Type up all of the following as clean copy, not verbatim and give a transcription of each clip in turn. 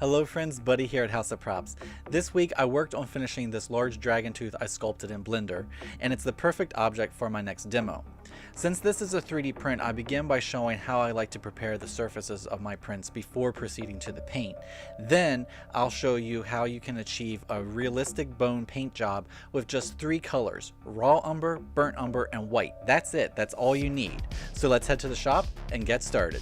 Hello friends, Buddy here at House of Props. This week I worked on finishing this large dragon tooth I sculpted in Blender, and it's the perfect object for my next demo. Since this is a 3D print, I begin by showing how I like to prepare the surfaces of my prints before proceeding to the paint. Then I'll show you how you can achieve a realistic bone paint job with just 3 colors: raw umber, burnt umber, and white. That's it, that's all you need. So let's head to the shop and get started.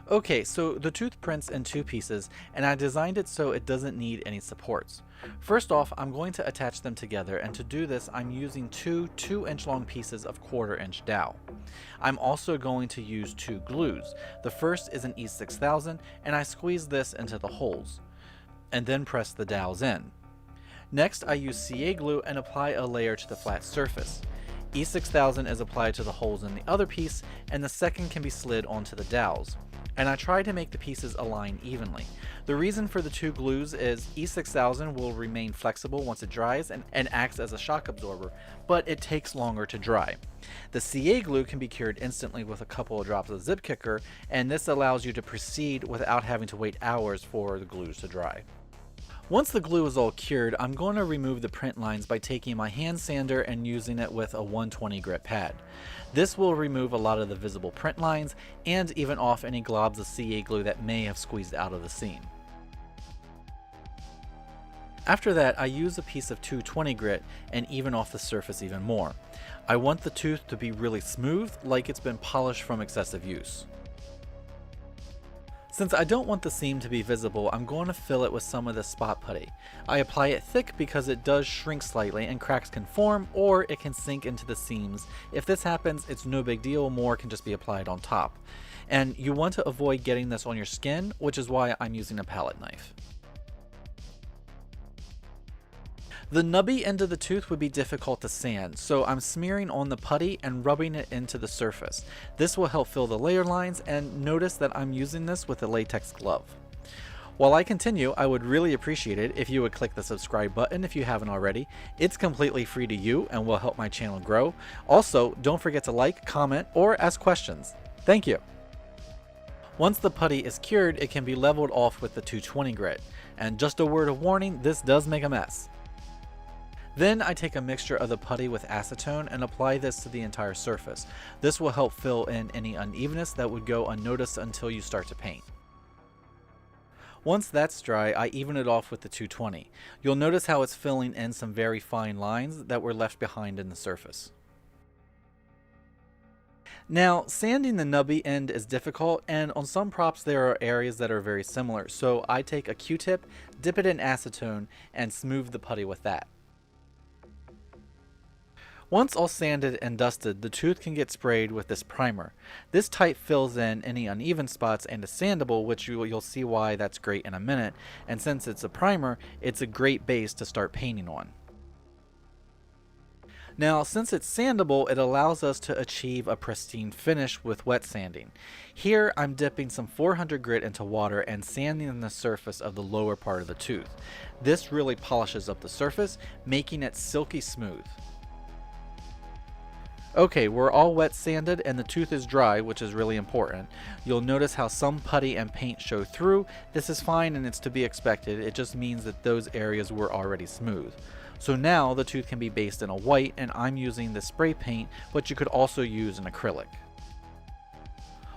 Okay, so the tooth prints in 2 pieces, and I designed it so it doesn't need any supports. First off, I'm going to attach them together, and to do this I'm using 2 2-inch long pieces of 1/4 inch dowel. I'm also going to use 2 glues. The first is an E6000, and I squeeze this into the holes, and then press the dowels in. Next I use CA glue and apply a layer to the flat surface. E6000 is applied to the holes in the other piece, and the second can be slid onto the dowels. And I try to make the pieces align evenly. The reason for the 2 glues is E6000 will remain flexible once it dries and acts as a shock absorber, but it takes longer to dry. The CA glue can be cured instantly with a couple of drops of Zip Kicker, and this allows you to proceed without having to wait hours for the glues to dry. Once the glue is all cured, I'm going to remove the print lines by taking my hand sander and using it with a 120 grit pad. This will remove a lot of the visible print lines and even off any globs of CA glue that may have squeezed out of the seam. After that, I use a piece of 220 grit and even off the surface even more. I want the tooth to be really smooth, like it's been polished from excessive use. Since I don't want the seam to be visible, I'm going to fill it with some of this spot putty. I apply it thick because it does shrink slightly and cracks can form, or it can sink into the seams. If this happens, it's no big deal, more can just be applied on top. And you want to avoid getting this on your skin, which is why I'm using a palette knife. The nubby end of the tooth would be difficult to sand, so I'm smearing on the putty and rubbing it into the surface. This will help fill the layer lines, and notice that I'm using this with a latex glove. While I continue, I would really appreciate it if you would click the subscribe button if you haven't already. It's completely free to you and will help my channel grow. Also, don't forget to like, comment, or ask questions. Thank you. Once the putty is cured, it can be leveled off with the 220 grit. And just a word of warning, this does make a mess. Then I take a mixture of the putty with acetone and apply this to the entire surface. This will help fill in any unevenness that would go unnoticed until you start to paint. Once that's dry, I even it off with the 220. You'll notice how it's filling in some very fine lines that were left behind in the surface. Now, sanding the nubby end is difficult, and on some props there are areas that are very similar, so I take a Q-tip, dip it in acetone, and smooth the putty with that. Once all sanded and dusted, the tooth can get sprayed with this primer. This type fills in any uneven spots and is sandable, which you'll see why that's great in a minute, and since it's a primer, it's a great base to start painting on. Now, since it's sandable, it allows us to achieve a pristine finish with wet sanding. Here, I'm dipping some 400 grit into water and sanding the surface of the lower part of the tooth. This really polishes up the surface, making it silky smooth. Okay, we're all wet sanded and the tooth is dry, which is really important. You'll notice how some putty and paint show through. This is fine and it's to be expected. It just means that those areas were already smooth. So now the tooth can be based in a white, and I'm using the spray paint, but you could also use an acrylic.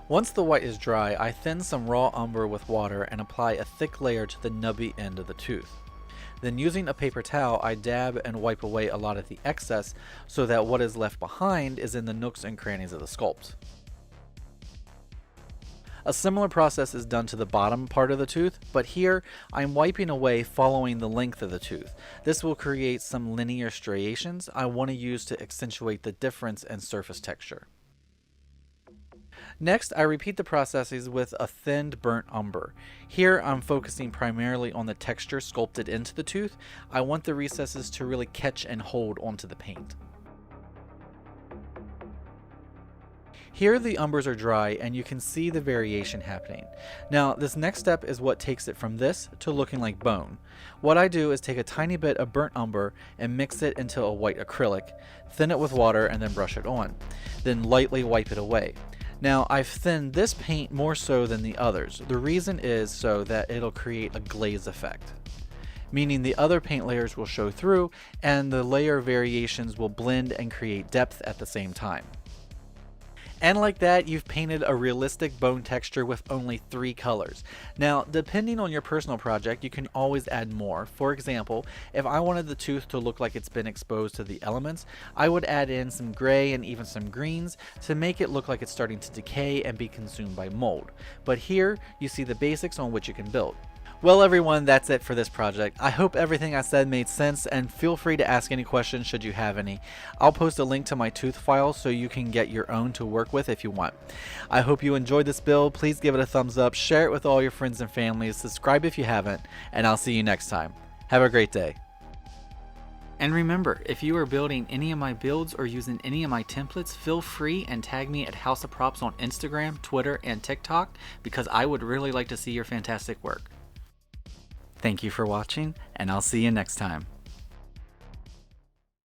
Once the white is dry, I thin some raw umber with water and apply a thick layer to the nubby end of the tooth. Then using a paper towel, I dab and wipe away a lot of the excess so that what is left behind is in the nooks and crannies of the sculpt. A similar process is done to the bottom part of the tooth, but here I'm wiping away following the length of the tooth. This will create some linear striations I want to use to accentuate the difference in surface texture. Next, I repeat the processes with a thinned burnt umber. Here I'm focusing primarily on the texture sculpted into the tooth. I want the recesses to really catch and hold onto the paint. Here the umbers are dry and you can see the variation happening. Now this next step is what takes it from this to looking like bone. What I do is take a tiny bit of burnt umber and mix it into a white acrylic, thin it with water and then brush it on. Then lightly wipe it away. Now, I've thinned this paint more so than the others. The reason is so that it'll create a glaze effect, meaning the other paint layers will show through and the layer variations will blend and create depth at the same time. And like that, you've painted a realistic bone texture with only 3 colors. Now, depending on your personal project, you can always add more. For example, if I wanted the tooth to look like it's been exposed to the elements, I would add in some gray and even some greens to make it look like it's starting to decay and be consumed by mold. But here, you see the basics on which you can build. Well everyone, that's it for this project. I hope everything I said made sense, and feel free to ask any questions should you have any. I'll post a link to my tooth file so you can get your own to work with if you want. I hope you enjoyed this build. Please give it a thumbs up, share it with all your friends and families, subscribe if you haven't, and I'll see you next time. Have a great day. And remember, if you are building any of my builds or using any of my templates, feel free and tag me at House of Props on Instagram, Twitter, and TikTok, because I would really like to see your fantastic work. Thank you for watching, and I'll see you next time.